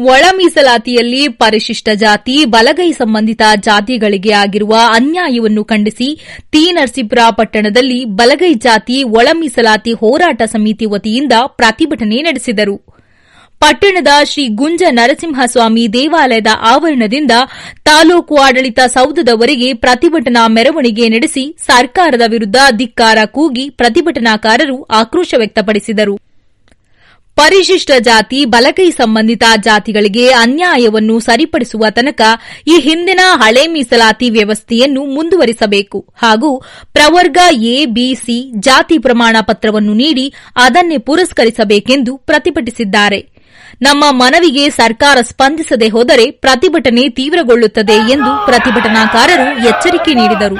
ಒಳ ಮೀಸಲಾತಿಯಲ್ಲಿ ಪರಿಶಿಷ್ಟ ಜಾತಿ ಬಲಗೈ ಸಂಬಂಧಿತ ಜಾತಿಗಳಿಗೆ ಆಗಿರುವ ಅನ್ಯಾಯವನ್ನು ಖಂಡಿಸಿ ಟಿ ನರಸೀಪುರ ಪಟ್ಟಣದಲ್ಲಿ ಬಲಗೈ ಜಾತಿ ಒಳ ಮೀಸಲಾತಿ ಹೋರಾಟ ಸಮಿತಿ ವತಿಯಿಂದ ಪ್ರತಿಭಟನೆ ನಡೆಸಿದರು. ಪಟ್ಟಣದ ಶ್ರೀ ಗುಂಜ ನರಸಿಂಹಸ್ವಾಮಿ ದೇವಾಲಯದ ಆವರಣದಿಂದ ತಾಲೂಕು ಆಡಳಿತ ಸೌಧದವರೆಗೆ ಪ್ರತಿಭಟನಾ ಮೆರವಣಿಗೆ ನಡೆಸಿ ಸರ್ಕಾರದ ವಿರುದ್ಧ ಧಿಕ್ಕಾರ ಕೂಗಿ ಪ್ರತಿಭಟನಾಕಾರರು ಆಕ್ರೋಶ ವ್ಯಕ್ತಪಡಿಸಿದರು. ಪರಿಶಿಷ್ಟ ಜಾತಿ ಬಲಗೈ ಸಂಬಂಧಿತ ಜಾತಿಗಳಿಗೆ ಅನ್ಯಾಯವನ್ನು ಸರಿಪಡಿಸುವ ತನಕ ಈ ಹಿಂದಿನ ಹಳೆ ಮೀಸಲಾತಿ ವ್ಯವಸ್ಥೆಯನ್ನು ಮುಂದುವರಿಸಬೇಕು ಹಾಗೂ ಪ್ರವರ್ಗ ಎ, ಬಿ, ಸಿ ಜಾತಿ ಪ್ರಮಾಣ ಪತ್ರವನ್ನು ನೀಡಿ ಅದನ್ನೇ ಪುರಸ್ಕರಿಸಬೇಕೆಂದು ಪ್ರತಿಭಟಿಸಿದ್ದಾರೆ. ನಮ್ಮ ಮನವಿಗೆ ಸರ್ಕಾರ ಸ್ಪಂದಿಸದೆ ಹೋದರೆ ಪ್ರತಿಭಟನೆ ತೀವ್ರಗೊಳ್ಳುತ್ತದೆ ಎಂದು ಪ್ರತಿಭಟನಾಕಾರರು ಎಚ್ಚರಿಕೆ ನೀಡಿದರು.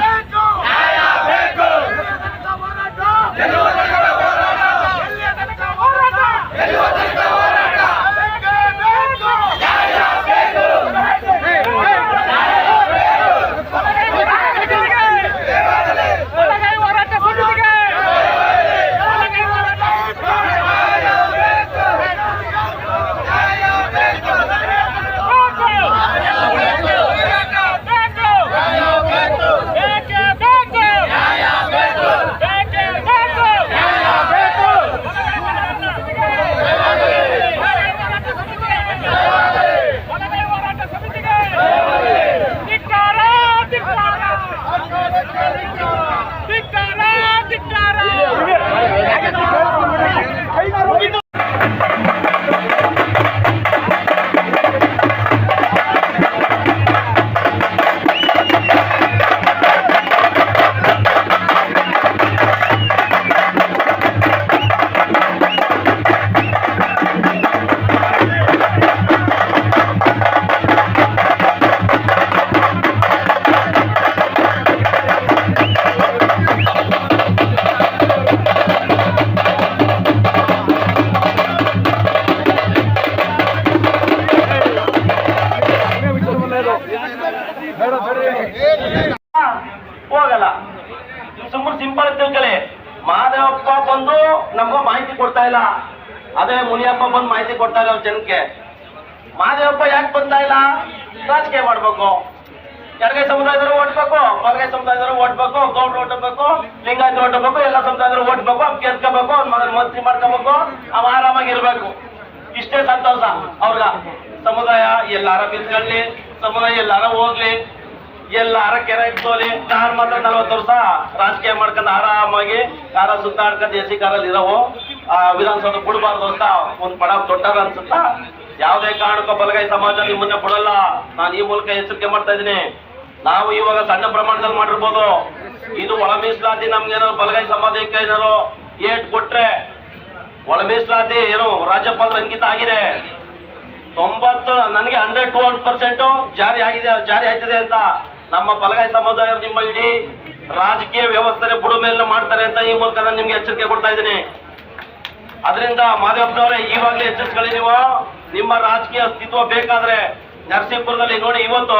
ಹೋಗಲ್ಲ. ಸುಮ್ಮನೆ ಸಿಂಪಲ್ ತಿಳ್ಕೊಳ್ಳಿ. ಮಹಾದೇವಪ್ಪ ಬಂದು ನಮ್ಗೆ ಮಾಹಿತಿ ಕೊಡ್ತಾ ಇಲ್ಲ, ಅದೇ ಮುನಿಯಪ್ಪ ಬಂದು ಮಾಹಿತಿ ಕೊಡ್ತಾ ಇಲ್ಲ ಜನಕ್ಕೆ. ಮಹಾದೇವಪ್ಪ ಯಾಕೆ ಬಂತಾ ಇಲ್ಲ? ರಾಜಕೀಯ ಮಾಡ್ಬೇಕು. ಎಡಗೈ ಸಮುದಾಯದವರು ಓಟ್ಬೇಕು, ಬಲಗೈ ಸಮುದಾಯದವರು ಓಟ್ಬೇಕು, ಗೌಡ್ರು ಓಟ್ಬೇಕು, ಲಿಂಗಾಯತರು ಓಟ್ಬೇಕು, ಎಲ್ಲ ಸಮುದಾಯದವರು ಓಟ್ಬೇಕು, ಗೆದ್ಕೋಬೇಕು, ಮಂತ್ರಿ ಮಾಡ್ಕೋಬೇಕು, ಅವ ಆರಾಮಾಗಿರ್ಬೇಕು. ಇಷ್ಟೇ ಸಂತೋಷ ಅವ್ರ. ಸಮುದಾಯ ಎಲ್ಲಾರ ಬಿದ್ಕೊಳ್ಳಿ, ಸಮುದಾಯ ಎಲ್ಲಾರ ಹೋಗ್ಲಿ, ಎಲ್ಲಾರ ಕೆರೆ ಇಟ್ಕೊಳ್ಳಿ. ನಾನು ಮಾತ್ರ 40 ವರ್ಷ ರಾಜಕೀಯ ಮಾಡ್ಕೊಂಡು ಆರಾಮಾಗಿ ಕಾರ ಸುತ್ತಾಡ್ಕೊಂಡು ಎಸಿ ಕಾರಲ್ಲಿ ಇರೋವು. ವಿಧಾನಸೌಧ ಬಿಡಬಾರ್ದು ಅಂತ ಒಂದ್ ಪಡ ತೊಟ್ಟಾರ ಅನ್ಸುತ್ತಾ. ಯಾವುದೇ ಕಾರಣಕ್ಕೂ ಬಲಗೈ ಸಮಾಜ ನಿಮ್ಮನ್ನ ಬಿಡಲ್ಲ. ನಾನು ಈ ಮೂಲಕ ಎಚ್ಚರಿಕೆ ಮಾಡ್ತಾ ಇದ್ದೀನಿ. ನಾವು ಇವಾಗ ಸಣ್ಣ ಪ್ರಮಾಣದಲ್ಲಿ ಮಾಡಿರ್ಬೋದು. ಇದು ಒಳ ಮೀಸಲಾತಿ ನಮ್ಗೇನಾದ್ರು ಬಲಗೈ ಸಮಾಜಕ್ಕೆ ಏನಾದ್ರು ಏಟ್ ಕೊಟ್ರೆ ಒಳ ಮೀಸಲಾತಿ ಏನು ರಾಜ್ಯಪಾಲರ ಅಂಕಿತ ಆಗಿದೆ. 90 ನನಗೆ 100% ಜಾರಿ ಆಯ್ತದೆ ಅಂತ ನಮ್ಮ ಬಲಗೈ ಸಮುದಾಯ ನಿಮ್ಮ ಇಡೀ ರಾಜಕೀಯ ವ್ಯವಸ್ಥೆ ಬುಡ ಮೇಲೆ ಮಾಡ್ತಾರೆ ಅಂತ ಈ ಮೂಲಕ ನಾನು ನಿಮ್ಗೆ ಎಚ್ಚರಿಕೆ ಕೊಡ್ತಾ ಇದ್ದೀನಿ. ಅದರಿಂದ ಮಾದೇವಪ್ಪನವರೇ ಈವಾಗಲೇ ಎಚ್ಚರಿಸ್ಕೊಳ್ಳಿ. ನೀವು ನಿಮ್ಮ ರಾಜಕೀಯ ಅಸ್ತಿತ್ವ ಬೇಕಾದ್ರೆ ನರಸೀಪುರದಲ್ಲಿ ನೋಡಿ, ಇವತ್ತು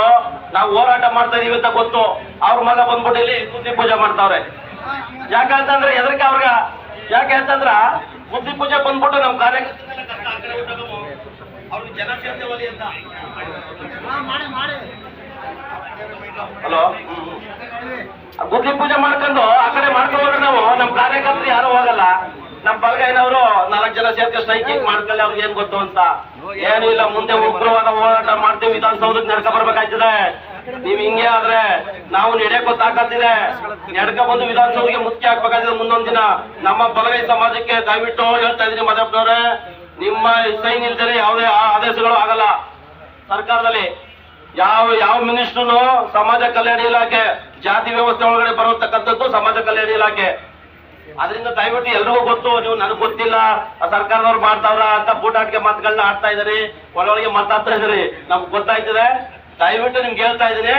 ನಾವು ಹೋರಾಟ ಮಾಡ್ತಾ ಇದೀವಿ ಅಂತ ಗೊತ್ತು. ಅವ್ರ ಮಗ ಬಂದ್ಬಿಟ್ಟು ಇಲ್ಲಿ ಬುದ್ಧಿ ಪೂಜೆ ಮಾಡ್ತಾವ್ರೆ. ಯಾಕಂತಂದ್ರೆ ಎದಕ್ಕೆ ಅವ್ರಿಗ ಯಾಕೆ ಅಂತಂದ್ರ ಬುದ್ಧಿ ಪೂಜೆ ಬಂದ್ಬಿಟ್ಟು ನಮ್ಮ ಕಾರ್ಯಕರ್ತರು ಅವ್ರಿಗೆ ಜನ ಸೇರ್ತೇವಲ್ಲಿ ಅಂತ. ಹಲೋ, ಬುದ್ಧಿ ಪೂಜೆ ಮಾಡ್ಕೊಂಡು ಆ ಕಡೆ ಮಾಡ್ಕೊಂಡ್ರೆ ನಾವು ನಮ್ಮ ಕಾರ್ಯಕರ್ತರು ಯಾರು ಹೋಗಲ್ಲ. ನಮ್ಮ ಬಲಗೈನವರು 4 ಜನ ಸೇರ್ಕೊಂಡು ಸ್ಟ್ರೈಕಿಂಗ್ ಮಾಡ್ಕೊಳ್ಳಿ. ಅವ್ರಿಗೆ ಏನ್ ಗೊತ್ತು ಅಂತ ಏನು ಇಲ್ಲ. ಮುಂದೆ ಉಗ್ರವಾದ ಹೋರಾಟ ಮಾಡ್ತೀವಿ, ವಿಧಾನಸೌಧಕ್ಕೆ ನಡ್ಕ ಬರ್ಬೇಕಾಯ್ತದೆ. ನೀವ್ ಹಿಂಗೆ ಆದ್ರೆ ನಾವು ನಡೆಯಕ್ಕೂ ತಾಕತ್ತಿದೆ. ನಡ್ಕ ಬಂದು ವಿಧಾನಸೌಧಕ್ಕೆ ಮುಖ್ಯ ಹಾಕ್ಬೇಕಾಗ್ತದೆ ಮುಂದೊಂದ್ ದಿನ. ನಮ್ಮ ಬಲಗೈ ಸಮಾಜಕ್ಕೆ ದಯವಿಟ್ಟು ಹೇಳ್ತಾ ಇದೀನಿ ಮಾದೇವಪ್ಪನವ್ರೆ, ನಿಮ್ಮ ಸೈನ್ ಇಲ್ದರೆ ಯಾವುದೇ ಆದೇಶಗಳು ಆಗಲ್ಲ. ಸರ್ಕಾರದಲ್ಲಿ ಯಾವ ಮಿನಿಸ್ಟ್ರು ಸಮಾಜ ಕಲ್ಯಾಣ ಇಲಾಖೆ ಜಾತಿ ವ್ಯವಸ್ಥೆ ಒಳಗಡೆ ಬರತಕ್ಕಂಥದ್ದು ಸಮಾಜ ಕಲ್ಯಾಣ ಇಲಾಖೆ. ಅದರಿಂದ ದಯವಿಟ್ಟು ಎಲ್ರಿಗೂ ಗೊತ್ತು. ನೀವು ನನಗೆ ಗೊತ್ತಿಲ್ಲ, ಸರ್ಕಾರದವ್ರು ಮಾಡ್ತಾವ್ರ ಅಂತ ಬೂಟಾಟಿಕೆ ಮಾತುಗಳನ್ನ ಆಡ್ತಾ ಇದ್ರಿ, ಒಳಗೆ ಮಾತಾಡ್ತಾ ಇದ್ರಿ. ನಮ್ಗೆ ಗೊತ್ತಾಯ್ತದೆ. ದಯವಿಟ್ಟು ನಿಮ್ಗೆ ಹೇಳ್ತಾ ಇದ್ದೀನಿ,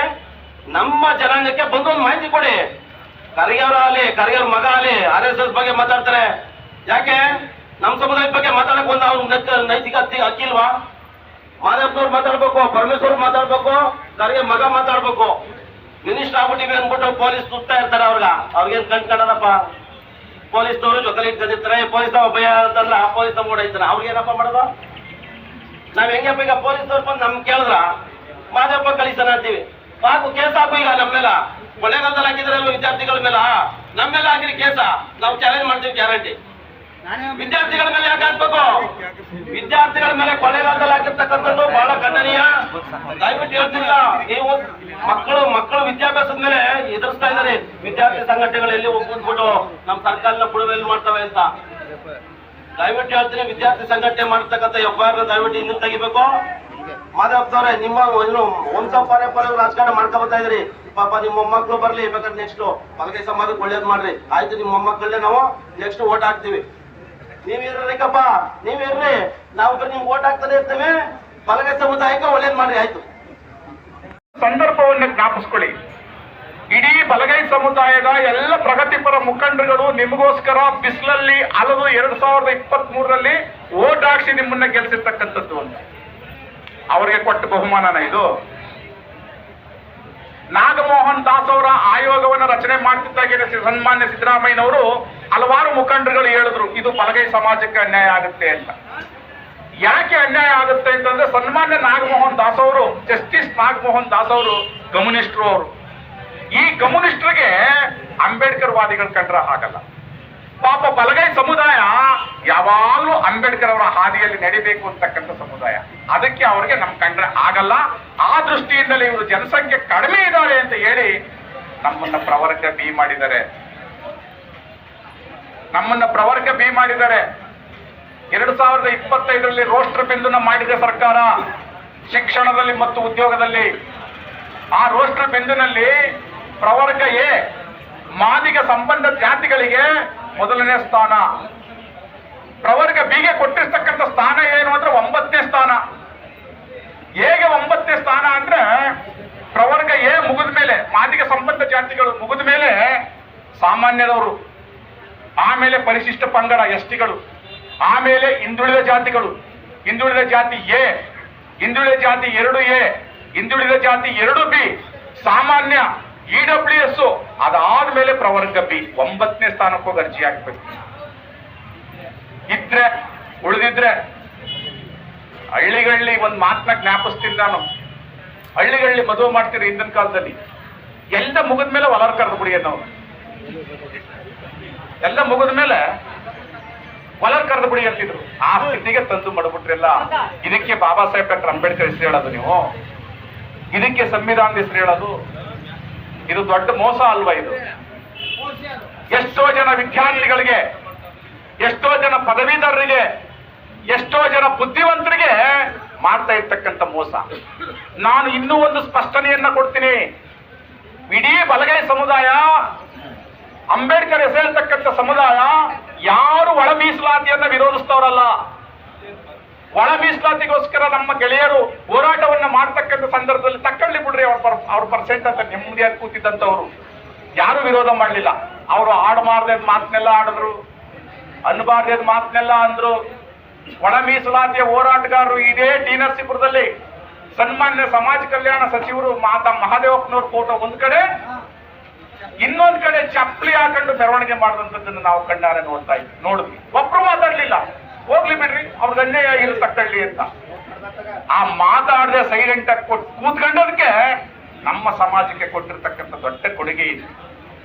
ನಮ್ಮ ಜನಾಂಗಕ್ಕೆ ಬಂದು ಒಂದು ಮಾಹಿತಿ ಕೊಡಿ. ಖರ್ಗೆಯವ್ರ ಆಗಲಿ, ಖರ್ಗೆಯವ್ರ ಮಗ ಆಗಲಿ RSS ಬಗ್ಗೆ ಮಾತಾಡ್ತಾರೆ. ಯಾಕೆ ನಮ್ಮ ಸಮುದಾಯದ ಬಗ್ಗೆ ಮಾತಾಡಕ್ ಒಂದು ಅವ್ರ ನೈತಿಕ ಹಕ್ಕಿಲ್ವಾ? ಮಾದೇವಪ್ಪನವ್ರು ಮಾತಾಡ್ಬೇಕು, ಪರಮೇಶ್ವರ್ ಮಾತಾಡ್ಬೇಕು, ಖರ್ಗೆ ಮಗ ಮಾತಾಡ್ಬೇಕು. ಮಿನಿಸ್ಟರ್ ಆಗ್ಬಿಟ್ಟಿವಿ ಅಂದ್ಬಿಟ್ಟು ಪೊಲೀಸ್ ಸುತ್ತಾ ಇರ್ತಾರೆ. ಅವ್ರಿಗೇನ್ ಕಂಡ್ಕೊಂಡದಪ್ಪ? ಪೊಲೀಸ್ನವರು ಜೊತೆಲಿ ಇಟ್ಕೊಂಡಿರ್ತಾರೆ. ಪೊಲೀಸ್ ಭಯ ಅಂತಂದ್ರೆ ಆ ಪೊಲೀಸ್ ಓಡೈತಾನೆ. ಅವ್ರಿಗೇನಪ್ಪ ಮಾಡೋದು? ನಾವ್ ಹೆಂಗಪ್ಪ ಈಗ ಪೊಲೀಸ್ನವ್ರು ಬಂದು ನಮ್ಗೆ ಕೇಳಿದ್ರ ಮಾದೇವಪ್ಪ ಕಳಿಸೋಣ ಅಂತೀವಿ, ಸಾಕು ಕೇಸ್ ಹಾಕು ಈಗ ನಮ್ಮೆಲ್ಲ ಕೊಳ್ಳೇಗಾಲದಲ್ಲಿ ಹಾಕಿದ್ರಲ್ವ ವಿದ್ಯಾರ್ಥಿಗಳ ಮೇಲೆ, ನಮ್ಮೆಲ್ಲ ಹಾಕಿರಿ ಕೇಸ, ನಾವು ಚಾಲೆಂಜ್ ಮಾಡ್ತೀವಿ ಗ್ಯಾರಂಟಿ. ವಿದ್ಯಾರ್ಥಿಗಳ ಮೇಲೆ ಯಾಕೆ ಹಾಕ್ಬೇಕು? ವಿದ್ಯಾರ್ಥಿಗಳ ಮೇಲೆ ಕೊಳ್ಳೇಗಾಲದಲ್ಲಿ ಹಾಕಿರ್ತಕ್ಕಂಥದ್ದು ಬಹಳ ಖಂಡನೀಯ. ದಯವಿಟ್ಟು ಹೇಳ್ತಿಲ್ಲ, ನೀವು ಮಕ್ಕಳು ವಿದ್ಯಾಭ್ಯಾಸದ ಮೇಲೆ ಎದುರಿಸ್ತಾ ಇದ್ದಾರೆ. ವಿದ್ಯಾರ್ಥಿ ಸಂಘಟನೆಗಳಲ್ಲಿ ಒಗ್ಗೂಡ್ಬಿಟ್ಟು ನಮ್ಮ ಸರ್ಕಾರನ ಬುಡಮೇಲೆ ಮಾಡ್ತವೆ ಅಂತ ದಯವಿಟ್ಟು ಹೇಳ್ತೀನಿ. ವಿದ್ಯಾರ್ಥಿ ಸಂಘಟನೆ ಮಾಡ್ತಕ್ಕಂಥ ಎಫ್ಐಆರ್ ದಯವಿಟ್ಟು ಇನ್ನೂ ತೆಗಿಬೇಕು. ಮಾಧವಪ್ಪನವ್ರೆ, ನಿಮ್ಮ ವಂಶ ಪರಂಪರೆ ರಾಜಕಾರಣ ಮಾಡ್ಕೊಬತ್ತಾ ಇದ್ರಿ. ಪಾಪ ನಿಮ್ಮ ಮೊಮ್ಮಕ್ಕಳು ಬರ್ಲಿ, ಬೇಕಾದ್ರೆ ನೆಕ್ಸ್ಟ್ ಬಲಗೈ ಸಮಾಜಕ್ಕೆ ಒಳ್ಳೇದ್ ಮಾಡ್ರಿ. ಆಯ್ತು, ನಿಮ್ಮ ಮೊಮ್ಮಕ್ಕಳನ್ನೇ ನಾವು ನೆಕ್ಸ್ಟ್ ಓಟ್ ಹಾಕ್ತಿವಿ. ನೀವಿರ್ರಿಕಪ್ಪ, ನೀವಿರ್ರಿ, ನಾವು ನಿಮ್ಗೆ ಓಟ್ ಹಾಕ್ತಾನೆ ಇರ್ತೇವೆ. ಬಲಗೈ ಸಮುದಾಯಕ್ಕೆ ಒಳ್ಳೇದ್ ಮಾಡ್ರಿ. ಆಯ್ತು, ಸಂದರ್ಭವನ್ನು ಜ್ಞಾಪಿಸ್ಕೊಳ್ಳಿ. ಇಡೀ ಬಲಗೈ ಸಮುದಾಯದ ಎಲ್ಲ ಪ್ರಗತಿಪರ ಮುಖಂಡರುಗಳು ನಿಮಗೋಸ್ಕರ ಬಿಸಿಲಲ್ಲಿ ಅಲದು 2023ರಲ್ಲಿ ಓಟ್ ಹಾಕ್ಸಿ ನಿಮ್ಮನ್ನ ಗೆಲ್ಸಿರ್ತಕ್ಕಂಥದ್ದು ಅಂತ ಅವರಿಗೆ ಕೊಟ್ಟ ಬಹುಮಾನನ ಇದು. ನಾಗಮೋಹನ್ ದಾಸ್ ಅವರ ಆಯೋಗವನ್ನು ರಚನೆ ಮಾಡ್ತಿದ್ದಾಗೆ ಸನ್ಮಾನ್ಯ ಸಿದ್ದರಾಮಯ್ಯನವರು ಹಲವಾರು ಮುಖಂಡರುಗಳು ಹೇಳಿದ್ರು ಇದು ಬಲಗೈ ಸಮಾಜಕ್ಕೆ ಅನ್ಯಾಯ ಆಗುತ್ತೆ ಅಂತ. ಯಾಕೆ ಅನ್ಯಾಯ ಆಗುತ್ತೆ ಅಂತಂದ್ರೆ ಸನ್ಮಾನ್ಯ ನಾಗಮೋಹನ್ ದಾಸ್ ಅವರು, ಜಸ್ಟಿಸ್ ನಾಗಮೋಹನ್ ದಾಸ್ ಅವರು ಕಮ್ಯುನಿಸ್ಟ್ರು ಅವರು. ಈ ಕಮ್ಯುನಿಸ್ಟರಿಗೆ ಅಂಬೇಡ್ಕರ್ ವಾದಿಗಳು ಕಂಡ್ರೆ ಆಗಲ್ಲ. ಪಾಪ ಬಲಗೈ ಸಮುದಾಯ ಯಾವಾಗಲೂ ಅಂಬೇಡ್ಕರ್ ಅವರ ಹಾದಿಯಲ್ಲಿ ನಡಿಬೇಕು ಅಂತಕ್ಕಂಥ ಸಮುದಾಯ. ಅದಕ್ಕೆ ಅವರಿಗೆ ನಮ್ ಕಂಡ್ರೆ ಆಗಲ್ಲ. ಆ ದೃಷ್ಟಿಯಿಂದಲೇ ಇವರು ಜನಸಂಖ್ಯೆ ಕಡಿಮೆ ಇದ್ದಾರೆ ಅಂತ ಹೇಳಿ ನಮ್ಮನ್ನ ಪ್ರವರ್ಗ ಬಿ ಮಾಡಿದ್ದಾರೆ. 2025ರಲ್ಲಿ ರೋಸ್ಟರ್ ಬಿಂದುನ ಮಾಡಿದ ಸರ್ಕಾರ ಶಿಕ್ಷಣದಲ್ಲಿ ಮತ್ತು ಉದ್ಯೋಗದಲ್ಲಿ. ಆ ರೋಸ್ಟರ್ ಬಿಂದುನಲ್ಲಿ ಪ್ರವರ್ಗ ಎ ಮಾದಿಗ ಸಂಬಂಧ ಜಾತಿಗಳಿಗೆ ಮೊದಲನೇ ಸ್ಥಾನ, ಪ್ರವರ್ಗ ಬಿಗೆ ಕೊಟ್ಟಿರ್ತಕ್ಕಂಥ ಸ್ಥಾನ ಏನು ಅಂದ್ರೆ 9ನೇ ಸ್ಥಾನ. ಹೇಗೆ 9ನೇ ಸ್ಥಾನ ಅಂದ್ರೆ ಪ್ರವರ್ಗ ಎ ಮುಗಿದ ಮೇಲೆ ಮಾದಿಗ ಸಂಬಂಧ ಜಾತಿಗಳು ಮುಗಿದ ಮೇಲೆ ಸಾಮಾನ್ಯದವರು, ಆಮೇಲೆ ಪರಿಶಿಷ್ಟ ಪಂಗಡ ಎಸ್ಟಿಗಳು, ಆಮೇಲೆ ಹಿಂದುಳಿದ ಜಾತಿಗಳು, ಹಿಂದುಳಿದ ಜಾತಿ ಎ, ಹಿಂದುಳಿದ ಜಾತಿ 2A, ಹಿಂದುಳಿದ ಜಾತಿ 2B, ಸಾಮಾನ್ಯ EWS, ಅದಾದ್ಮೇಲೆ ಪ್ರವರ್ಗ ಬಿ. 9ನೇ ಸ್ಥಾನಕ್ಕೆ ಹೋಗಿ ಅರ್ಜಿ ಹಾಕ್ಬೇಕು. ಇದ್ರೆ ಉಳಿದಿದ್ರೆ ಹಳ್ಳಿಗಳಲ್ಲಿ ಒಂದು ಮಾತನ್ನ ಜ್ಞಾಪಿಸ್ತೀನಿ ನಾನು. ಹಳ್ಳಿಗಳಲ್ಲಿ ಮದುವೆ ಮಾಡ್ತೀರಿ ಹಿಂದಿನ ಕಾಲದಲ್ಲಿ, ಎಲ್ಲ ಮುಗಿದ ಮೇಲೆ ಹೊಲರ್ ಕರೆದು ಬಿಡಿ ನಾವು. ಎಲ್ಲ ಮುಗಿದ ಮೇಲೆ ಹೊಲರ್ ಕರೆದು ಬಿಡಿ ಅಂತಿದ್ರು. ಆ ಸ್ಥಿತಿಗೆ ತಂದು ಮಾಡ್ಬಿಟ್ರೆಲ್ಲ. ಇದಕ್ಕೆ ಬಾಬಾ ಸಾಹೇಬ್ ಡಾಕ್ಟರ್ ಅಂಬೇಡ್ಕರ್ ಹೆಸರು ಹೇಳೋದು ನೀವು? ಇದಕ್ಕೆ ಸಂವಿಧಾನದ ಹೆಸರು ಹೇಳೋದು? ಇದು ದೊಡ್ಡ ಮೋಸ ಅಲ್ವಾ ಇದು? ಎಷ್ಟೋ ಜನ ವಿದ್ಯಾರ್ಥಿಗಳಿಗೆ, ಎಷ್ಟೋ ಜನ ಪದವೀಧರರಿಗೆ, ಎಷ್ಟೋ ಜನ ಬುದ್ಧಿವಂತರಿಗೆ ಮಾಡ್ತಾ ಇರ್ತಕ್ಕಂಥ ಮೋಸ. ನಾನು ಇನ್ನೂ ಒಂದು ಸ್ಪಷ್ಟನೆಯನ್ನ ಕೊಡ್ತೀನಿ. ಇಡೀ ಬಲಗೈ ಸಮುದಾಯ, ಅಂಬೇಡ್ಕರ್ ಹೆಸರೇಳ್ತಕ್ಕಂಥ ಸಮುದಾಯ ಯಾರು ಒಳ ಮೀಸಲಾತಿಯನ್ನ ವಿರೋಧಿಸ್ತವರಲ್ಲ. ಒಳ ಮೀಸಲಾತಿಗೋಸ್ಕರ ನಮ್ಮ ಗೆಳೆಯರು ಹೋರಾಟವನ್ನ ಮಾಡ್ತಕ್ಕಂಥ ಸಂದರ್ಭದಲ್ಲಿ ತಕೊಳ್ಳಿ ಬಿಡ್ರಿ ಅವ್ರ ಪರ್ಸೆಂಟ್ ಅಂತ ನೆಮ್ಮದಿಯಾಗಿ ಕೂತಿದ್ದಂಥವ್ರು ಯಾರು ವಿರೋಧ ಮಾಡಲಿಲ್ಲ. ಅವರು ಆಡಬಾರ್ದ ಮಾತನ್ನೆಲ್ಲ ಆಡಿದ್ರು, ಅನ್ಬಾರ್ದ ಮಾತನ್ನೆಲ್ಲ ಅಂದ್ರು. ಒಳ ಮೀಸಲಾತಿಯ ಹೋರಾಟಗಾರರು ಇದೇ ಟಿ ನರಸೀಪುರದಲ್ಲಿ ಸನ್ಮಾನ್ಯ ಸಮಾಜ ಕಲ್ಯಾಣ ಸಚಿವರು ಮಹಾದೇವಪ್ಪನವ್ರ ಫೋಟೋ ಒಂದ್ ಕಡೆ, ಇನ್ನೊಂದ್ ಕಡೆ ಚಪ್ಪಲಿ ಹಾಕೊಂಡು ಮೆರವಣಿಗೆ ಮಾಡಿದಂಥದ್ದನ್ನು ನಾವು ಕಣ್ಣಾರೆ ನೋಡಿದ್ವಿ. ಒಬ್ರು ಮಾತಾಡ್ಲಿಲ್ಲ. ಹೋಗ್ಲಿ ಬಿಡ್ರಿ, ಅವ್ರ ಅನ್ಯಾಯ ಇರು ತಕೊಳ್ಳಿ ಅಂತ. ಆ ಮಾತಾಡದೆ ಸೈಲೆಂಟ್ ಆಗಿ ಕೂತ್ಕೊಂಡದಕ್ಕೆ ನಮ್ಮ ಸಮಾಜಕ್ಕೆ ಕೊಟ್ಟಿರ್ತಕ್ಕಂಥ ದೊಡ್ಡ ಕೊಡುಗೆ ಇದೆ.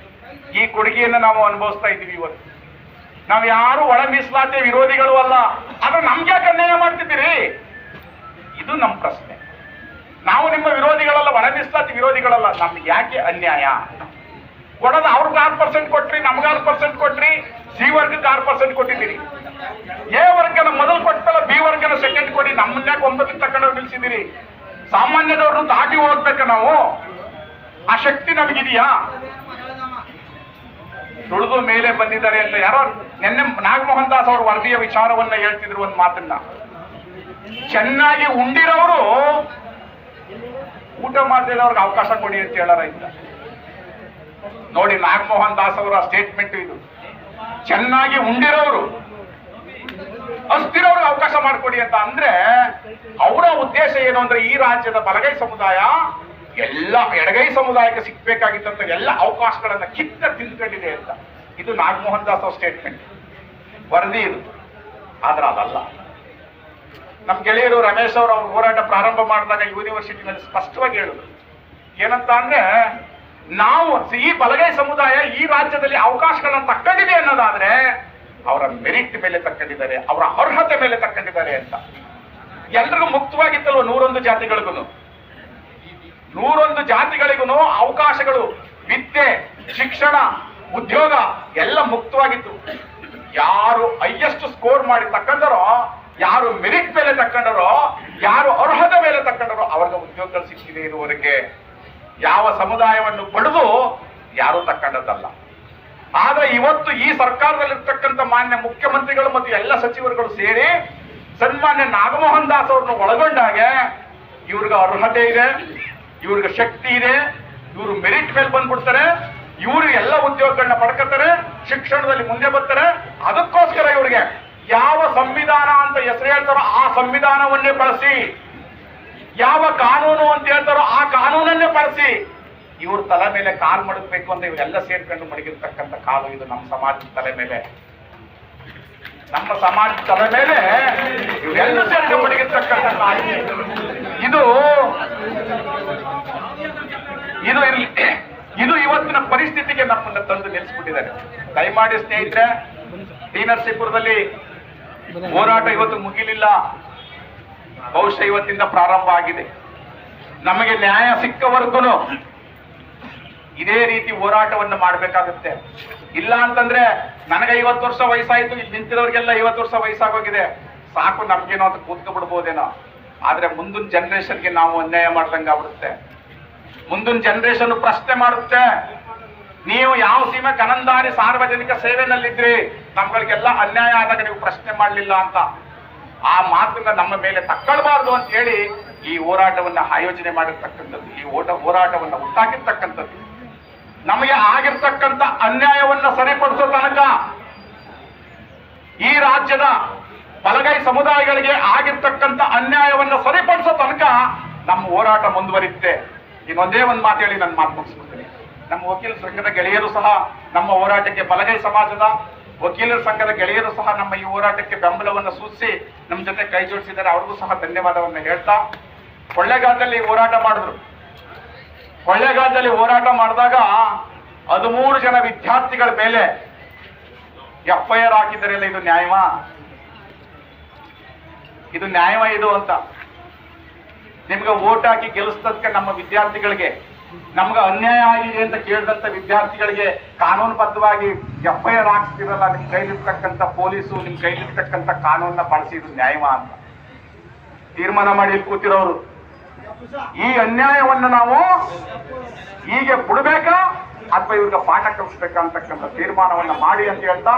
ಈ ಕೊಡುಗೆಯನ್ನು ನಾವು ಅನುಭವಿಸ್ತಾ ಇದ್ದೀವಿ ಇವತ್ತು. ನಾವು ಯಾರು ಒಳ ಮೀಸಲಾತಿ ವಿರೋಧಿಗಳು ಅಲ್ಲ. ಆದ್ರೆ ನಮ್ಗೆ ಯಾಕೆ ಅನ್ಯಾಯ ಮಾಡ್ತಿದ್ದೀರಿ? ಇದು ನಮ್ಮ ಪ್ರಶ್ನೆ. ನಾವು ನಿಮ್ಮ ವಿರೋಧಿಗಳಲ್ಲ, ಒಳ ಮೀಸಲಾತಿ ವಿರೋಧಿಗಳಲ್ಲ. ನಮ್ಗೆ ಯಾಕೆ ಅನ್ಯಾಯ? ಕೊಡೋದು ಅವ್ರಿಗೆ 6% ಕೊಟ್ರಿ, ನಮ್ಗೆ 6% ಕೊಟ್ರಿ, ಸಿ ವರ್ಗಕ್ಕೆ 6% ಕೊಟ್ಟಿದ್ದೀರಿ. ಎ ವರ್ಗನ ಮೊದಲು ಕೊಟ್ಟಲ್ಲ, ಬಿ ವರ್ಗನ ಸೆಕೆಂಡ್ ಕೊಡಿ. ನಮ್ಮನ್ನ 9ಕ್ಕೆ ತಗೊಂಡೋಗಿ ನಿಲ್ಸಿದ್ದೀರಿ. ಸಾಮಾನ್ಯದವ್ರನ್ನ ದಾಟಿ ಹೋಗ್ಬೇಕ ನಾವು? ಆ ಶಕ್ತಿ ನಮಗಿದೆಯಾ? ತುಳಿದು ಮೇಲೆ ಬಂದಿದ್ದಾರೆ ಅಂತ ಯಾರೋ ನಿನ್ನೆ ನಾಗಮೋಹನ್ ದಾಸ್ ಅವ್ರ ವರದಿಯ ವಿಚಾರವನ್ನ ಹೇಳ್ತಿದ್ರು. ಒಂದು ಮಾತನ್ನ, ಚೆನ್ನಾಗಿ ಉಂಡಿರೋರು ಊಟ ಮಾಡ್ತಿದ್ದವ್ರಿಗೆ ಅವಕಾಶ ಕೊಡಿ ಅಂತ ಹೇಳಾರ ಇದ್ದ. ನೋಡಿ, ನಾಗಮೋಹನ್ ದಾಸ್ ಅವರ ಸ್ಟೇಟ್ಮೆಂಟ್ ಇದು. ಚೆನ್ನಾಗಿ ಉಂಡಿರೋರು ಅಸ್ತಿರೋರ್ಗೆ ಅವಕಾಶ ಮಾಡಿಕೊಡಿ ಅಂತ. ಅಂದ್ರೆ ಅವರ ಉದ್ದೇಶ ಏನು ಅಂದ್ರೆ ಈ ರಾಜ್ಯದ ಬಲಗೈ ಸಮುದಾಯ ಎಲ್ಲ ಎಡಗೈ ಸಮುದಾಯಕ್ಕೆ ಸಿಕ್ಬೇಕಾಗಿದ್ದಂತ ಎಲ್ಲ ಅವಕಾಶಗಳನ್ನ ತಿಂದ್ಕೊಂಡಿದೆ ಅಂತ. ಇದು ನಾಗಮೋಹನ್ ದಾಸ್ ಅವ್ರ ಸ್ಟೇಟ್ಮೆಂಟ್, ವರದಿ ಇದು. ಆದ್ರೆ ಅದಲ್ಲ. ನಮ್ಮ ಗೆಳೆಯರು ರಮೇಶ್ ಅವರು ಅವ್ರ ಹೋರಾಟ ಪ್ರಾರಂಭ ಮಾಡಿದಾಗ ಯೂನಿವರ್ಸಿಟಿನಲ್ಲಿ ಸ್ಪಷ್ಟವಾಗಿ ಹೇಳಿದ್ರು ಏನಂತ ಅಂದ್ರೆ, ನಾವು ಈ ಬಲಗೈ ಸಮುದಾಯ ಈ ರಾಜ್ಯದಲ್ಲಿ ಅವಕಾಶಗಳನ್ನ ತಕ್ಕೊಂಡಿದೆ ಅನ್ನೋದಾದ್ರೆ ಅವರ ಮೆರಿಟ್ ಮೇಲೆ ತಕ್ಕೊಂಡಿದ್ದಾರೆ, ಅವರ ಅರ್ಹತೆ ಮೇಲೆ ತಕ್ಕೊಂಡಿದ್ದಾರೆ ಅಂತ. ಎಲ್ರಿಗೂ ಮುಕ್ತವಾಗಿತ್ತಲ್ವ 101 ಜಾತಿಗಳಿಗೂ 101 ಜಾತಿಗಳಿಗೂ ಅವಕಾಶಗಳು, ವಿದ್ಯೆ, ಶಿಕ್ಷಣ, ಉದ್ಯೋಗ ಎಲ್ಲ ಮುಕ್ತವಾಗಿತ್ತು. ಯಾರು ಹೈಯೆಸ್ಟ್ ಸ್ಕೋರ್ ಮಾಡಿ ತಕ್ಕಂಡರೋ, ಯಾರು ಮೆರಿಟ್ ಮೇಲೆ ತಕ್ಕಂಡರೋ, ಯಾರು ಅರ್ಹತೆ ಮೇಲೆ ತಕ್ಕಂಡರೋ ಅವ್ರಿಗೆ ಉದ್ಯೋಗಗಳು ಸಿಕ್ಕಿದೆ. ಇರುವವರೆಗೆ ಯಾವ ಸಮುದಾಯವನ್ನು ಪಡೆದು ಯಾರು ತಕ್ಕಂಡದ್ದಲ್ಲ. ಆದ್ರೆ ಇವತ್ತು ಈ ಸರ್ಕಾರದಲ್ಲಿರ್ತಕ್ಕಂಥ ಮಾನ್ಯ ಮುಖ್ಯಮಂತ್ರಿಗಳು ಮತ್ತು ಎಲ್ಲ ಸಚಿವರುಗಳು ಸೇರಿ ಸನ್ಮಾನ್ಯ ನಾಗಮೋಹನ್ ದಾಸ್ ಅವ್ರನ್ನ ಒಳಗೊಂಡಾಗ ಇವ್ರಿಗೆ ಅರ್ಹತೆ ಇದೆ, ಇವ್ರಿಗೆ ಶಕ್ತಿ ಇದೆ, ಇವರು ಮೆರಿಟ್ ಮೇಲೆ ಬಂದ್ಬಿಡ್ತಾರೆ, ಇವರು ಎಲ್ಲ ಉದ್ಯೋಗಗಳನ್ನ ಪಡ್ಕೊತಾರೆ, ಶಿಕ್ಷಣದಲ್ಲಿ ಮುಂದೆ ಬರ್ತಾರೆ. ಅದಕ್ಕೋಸ್ಕರ ಇವ್ರಿಗೆ ಯಾವ ಸಂವಿಧಾನ ಅಂತ ಹೆಸರು ಹೇಳ್ತಾರೋ ಆ ಸಂವಿಧಾನವನ್ನೇ ಬಳಸಿ, ಯಾವ ಕಾನೂನು ಅಂತ ಹೇಳ್ತಾರೋ ಆ ಕಾನೂನನ್ನೇ ಬಳಸಿ ಇವ್ರ ತಲೆ ಮೇಲೆ ಕಾಲು ಮಡಗಬೇಕು ಅಂತ ಇವರೆಲ್ಲ ಸೇರ್ಕೊಂಡು ಮಡಗಿರ್ತಕ್ಕಂಥ ಕಾಲು ಇದು. ನಮ್ಮ ಸಮಾಜದ ತಲೆ ಮೇಲೆ, ನಮ್ಮ ಸಮಾಜದ ತಲೆ ಮೇಲೆ ಇವರೆಲ್ಲ ಸೇರ್ಕೊಂಡು ಮಡಗಿರ್ತಕ್ಕಂಥ ಕಾಲು ಇದು. ಇದು ಇರಲಿ, ಇದು ಇವತ್ತಿನ ಪರಿಸ್ಥಿತಿಗೆ ನಮ್ಮನ್ನ ತಂದು ನಿಲ್ಲಿಸ್ಬಿಟ್ಟಿದ್ದಾರೆ. ದಯಮಾಡಿ ಸ್ನೇಹಿತರೆ, ಟಿ ನರಸೀಪುರದಲ್ಲಿ ಹೋರಾಟ ಇವತ್ತು ಮುಗಿಲಿಲ್ಲ, ಬಹುಶಃ ಇವತ್ತಿಂದ ಪ್ರಾರಂಭ ಆಗಿದೆ. ನಮಗೆ ನ್ಯಾಯ ಸಿಕ್ಕವರೆಗೂ ಇದೇ ರೀತಿ ಹೋರಾಟವನ್ನು ಮಾಡಬೇಕಾಗುತ್ತೆ. ಇಲ್ಲ ಅಂತಂದ್ರೆ ನನಗೆ 50 ವರ್ಷ ವಯಸ್ಸಾಯ್ತು, ಇಲ್ಲಿ ನಿಂತಿರೋರಿಗೆಲ್ಲ 50 ವರ್ಷ ವಯಸ್ಸಾಗೋಗಿದೆ, ಸಾಕು ನಮ್ಗೇನೋ ಅಂತ ಕೂತ್ಕೊ ಬಿಡ್ಬೋದೇನೋ. ಆದ್ರೆ ಮುಂದಿನ ಜನರೇಷನ್ಗೆ ನಾವು ಅನ್ಯಾಯ ಮಾಡ್ದಂಗೆ ಆಗ್ಬಿಡುತ್ತೆ. ಮುಂದಿನ ಜನರೇಷನ್ ಪ್ರಶ್ನೆ ಮಾಡುತ್ತೆ, ನೀವು ಯಾವ ಸೀಮೆ ಕನಂದಾರಿ ಸಾರ್ವಜನಿಕ ಸೇವೆನಲ್ಲಿದ್ರಿ, ನಮ್ಗಳಿಗೆಲ್ಲ ಅನ್ಯಾಯ ಆದಾಗ ನೀವು ಪ್ರಶ್ನೆ ಮಾಡಲಿಲ್ಲ ಅಂತ. ಆ ಮಾತನ್ನ ನಮ್ಮ ಮೇಲೆ ತಕ್ಕಳಬಾರ್ದು ಅಂತ ಹೇಳಿ ಈ ಹೋರಾಟವನ್ನ ಆಯೋಜನೆ ಮಾಡಿರ್ತಕ್ಕಂಥದ್ದು, ಈ ಹೋರಾಟವನ್ನ ಹುಟ್ಟಾಕಿರ್ತಕ್ಕಂಥದ್ದು. ನಮಗೆ ಆಗಿರ್ತಕ್ಕಂಥ ಅನ್ಯಾಯವನ್ನ ಸರಿಪಡಿಸೋ ತನಕ, ಈ ರಾಜ್ಯದ ಬಲಗೈ ಸಮುದಾಯಗಳಿಗೆ ಆಗಿರ್ತಕ್ಕಂಥ ಅನ್ಯಾಯವನ್ನ ಸರಿಪಡಿಸೋ ತನಕ ನಮ್ಮ ಹೋರಾಟ ಮುಂದುವರಿಯುತ್ತೆ. ಇನ್ನೊಂದೇ ಒಂದು ಮಾತು ಹೇಳಿ ನನ್ನ ಮಾತು ಮುಗಿಸ್ಬಿಡ್ತೀನಿ. ನಮ್ಮ ವಕೀಲ ಸಂಘದ ಗೆಳೆಯರು ಸಹ ನಮ್ಮ ಹೋರಾಟಕ್ಕೆ, ಬಲಗೈ ಸಮಾಜದ ವಕೀಲರ ಸಂಘದ ಗೆಳೆಯರು ಸಹ ನಮ್ಮ ಈ ಹೋರಾಟಕ್ಕೆ ಬೆಂಬಲವನ್ನು ಸೂಚಿಸಿ ನಮ್ಮ ಜೊತೆ ಕೈ ಜೋಡಿಸಿದ್ದಾರೆ. ಅವ್ರಿಗೂ ಸಹ ಧನ್ಯವಾದವನ್ನು ಹೇಳ್ತಾ, ಕೊಳ್ಳೇಗಾಲದಲ್ಲಿ ಹೋರಾಟ ಮಾಡಿದ್ರು. ಕೊಳ್ಳೇಗಾಲದಲ್ಲಿ ಹೋರಾಟ ಮಾಡಿದಾಗ 13 ಜನ ವಿದ್ಯಾರ್ಥಿಗಳ ಮೇಲೆ FIR ಹಾಕಿದ್ದಾರಲ್ಲ, ಇದು ನ್ಯಾಯವಾ? ಇದು ನ್ಯಾಯವಾ ಇದು ಅಂತ? ನಿಮ್ಗೆ ವೋಟ್ ಹಾಕಿ ಗೆಲ್ಲಿಸ್ತದಕ್ಕೆ ನಮ್ಮ ವಿದ್ಯಾರ್ಥಿಗಳಿಗೆ, ನಮ್ಗೆ ಅನ್ಯಾಯ ಆಗಿದೆ ಅಂತ ಕೇಳಿದಂತ ವಿದ್ಯಾರ್ಥಿಗಳಿಗೆ ಕಾನೂನುಬದ್ಧವಾಗಿ FIR ಹಾಕ್ಸ್ತಿರಲ್ಲ, ನಿಮ್ ಕೈಲಿರ್ತಕ್ಕಂಥ ಪೊಲೀಸು, ನಿಮ್ ಕೈಲಿರ್ತಕ್ಕಂಥ ಕಾನೂನನ್ನ ಬಳಸಿ ಇದು ನ್ಯಾಯವಾ ಅಂತ ತೀರ್ಮಾನ ಮಾಡಿ ಕೂತಿರೋರು. ಈ ಅನ್ಯಾಯವನ್ನು ನಾವು ಹೀಗೆ ಬಿಡ್ಬೇಕಾ ಅಥವಾ ಇವ್ರಿಗೆ ಪಾಠ ಕಲಿಸ್ಬೇಕಾ ಅಂತಕ್ಕಂಥ ತೀರ್ಮಾನವನ್ನ ಮಾಡಿ ಅಂತ ಹೇಳ್ತಾ,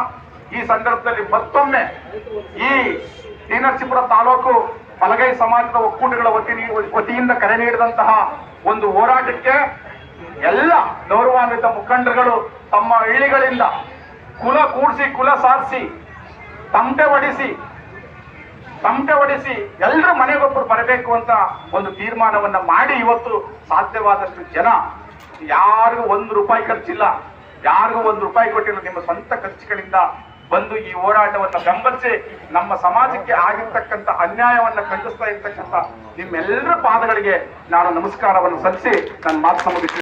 ಈ ಸಂದರ್ಭದಲ್ಲಿ ಮತ್ತೊಮ್ಮೆ ಈ ಟಿ ನರಸೀಪುರ ತಾಲೂಕು ಬಲಗೈ ಸಮಾಜದ ಒಕ್ಕೂಟಗಳ ವತಿಯಿಂದ ಕರೆ ನೀಡಿದಂತಹ ಒಂದು ಹೋರಾಟಕ್ಕೆ ಎಲ್ಲ ಗೌರವಾನ್ವಿತ ಮುಖಂಡರುಗಳು ತಮ್ಮ ಹಳ್ಳಿಗಳಿಂದ ಕುಲ ಕೂಡಿಸಿ, ಕುಲ ಸಾಧಿಸಿ, ತಮಟೆ ಹೊಡಿಸಿ ಎಲ್ಲರೂ ಮನೆಗೊಬ್ಬರು ಬರಬೇಕು ಅಂತ ಒಂದು ತೀರ್ಮಾನವನ್ನ ಮಾಡಿ ಇವತ್ತು ಸಾಧ್ಯವಾದಷ್ಟು ಜನ, ಯಾರಿಗೂ 1 ರೂಪಾಯಿ ಖರ್ಚಿಲ್ಲ, ಯಾರಿಗೂ 1 ರೂಪಾಯಿ ಕೊಟ್ಟಿಲ್ಲ, ನಿಮ್ಮ ಸ್ವಂತ ಖರ್ಚುಗಳಿಂದ ಬಂದು ಈ ಹೋರಾಟವನ್ನು ಬೆಂಬಲಿಸಿ ನಮ್ಮ ಸಮಾಜಕ್ಕೆ ಆಗಿರ್ತಕ್ಕಂಥ ಅನ್ಯಾಯವನ್ನು ಖಂಡಿಸ್ತಾ ಇರ್ತಕ್ಕಂಥ ನಿಮ್ಮೆಲ್ಲರ ಪಾದಗಳಿಗೆ ನಾನು ನಮಸ್ಕಾರವನ್ನು ಸಲ್ಲಿಸಿ ನನ್ನ ಮಾತು ಮುಗಿಸಿ